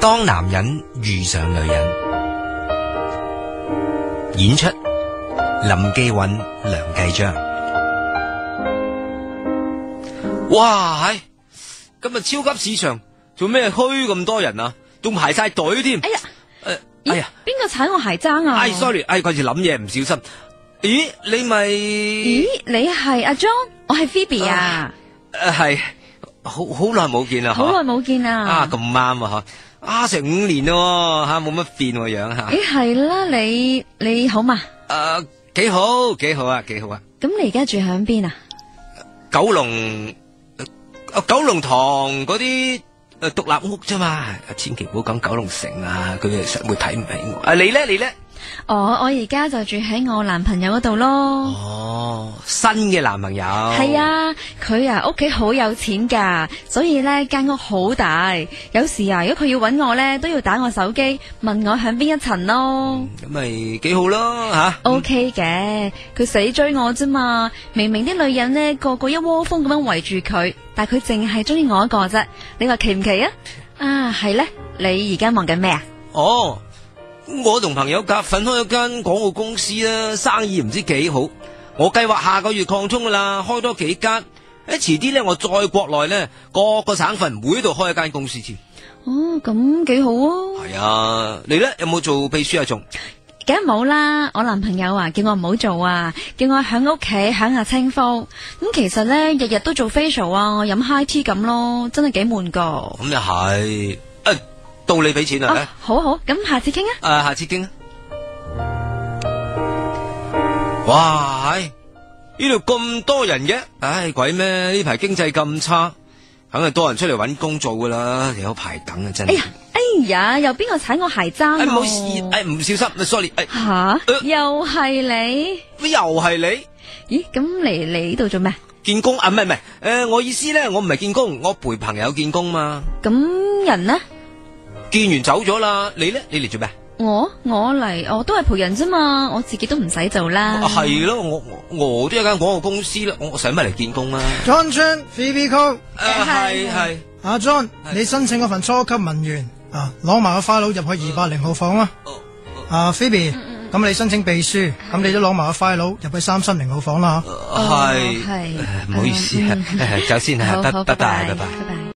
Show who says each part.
Speaker 1: 當男人遇上女人，演出林記韻、梁繼章。哇，今日超級市場做咩墟咁多人啊？仲排晒隊添。
Speaker 2: 哎呀，哎呀，邊個踩我鞋踭啊
Speaker 1: ？sorry，嗰時諗嘢唔小心。咦，你咪？
Speaker 2: 咦，你係阿 John， 我係 Phoebe 啊。
Speaker 1: 係，好耐冇見啦。
Speaker 2: 好耐冇見啦。
Speaker 1: 啊，咁啱啊，吓，成5年咯，吓，冇乜變個樣吓。
Speaker 2: 咦，係啦，你好嘛？
Speaker 1: 幾好，幾好啊，幾好啊。
Speaker 2: 咁你而家住響邊啊？
Speaker 1: 九龍塘嗰啲獨立屋啫嘛，千祈唔好講九龍城啊，佢哋實會睇唔起我。你咧？
Speaker 2: 我而家就住喺我男朋友嗰度咯。
Speaker 1: 哦，新嘅男朋友。
Speaker 2: 係啊，佢啊屋企好有錢噶，所以咧間屋好大。有時啊，如果佢要搵我咧，都要打我手機問我響邊一層咯。
Speaker 1: 咁咪幾好咯吓。
Speaker 2: OK 嘅，佢死追我啫嘛。明明啲女人呢個個一窩蜂咁樣圍住佢，但佢淨係中意我一個啫。你話奇唔奇啊？啊，係咧，你而家忙緊咩啊？
Speaker 1: 哦。我同朋友夾份開咗間廣告公司啦，生意唔知幾好。我計劃下個月擴充噶啦，開多幾間。遲啲咧，我再國內咧各個省份每度開一間公司添。
Speaker 2: 哦，咁幾好啊。
Speaker 1: 係啊，你咧有冇做秘書啊？仲
Speaker 2: 梗係冇啦，我男朋友啊叫我唔好做啊，叫我喺屋企享下清風。咁其實咧日日都做 facial 啊，飲 high tea 咁咯，真係幾悶噶。
Speaker 1: 咁又係。到你俾錢啦。
Speaker 2: 好，咁下次傾啊。
Speaker 1: 下次傾啊。哇，呢度咁多人嘅，唉，鬼咩？呢排經濟咁差，梗係多人出嚟搵工做噶啦，有排等啊，真係。
Speaker 2: 哎呀，又邊個踩我鞋踭啊？
Speaker 1: 唔好意思，唔小心 ，sorry。
Speaker 2: 吓，又係你？
Speaker 1: 又係你？
Speaker 2: 咦，咁嚟呢度做咩？
Speaker 1: 見工啊？唔係，我意思咧，我唔係見工，我陪朋友見工嘛。
Speaker 2: 咁人呢？
Speaker 1: 見完走咗啦，你咧？你嚟做咩？
Speaker 2: 我嚟，我都係陪人啫嘛，我自己都唔使做啦。
Speaker 1: 係咯，我都有間廣告公司啦，我使乜嚟見工啊
Speaker 3: ？John Chan，Phoebe Cole，
Speaker 1: 係。
Speaker 3: 阿 John，你申請嗰份初級文員啊，攞埋個 file 入去280號房啊。Phoebe，咁你申請秘書，咁你都攞埋個 file 入去330號房啦。
Speaker 1: 係，唔好意思啊，走先啊，拜拜。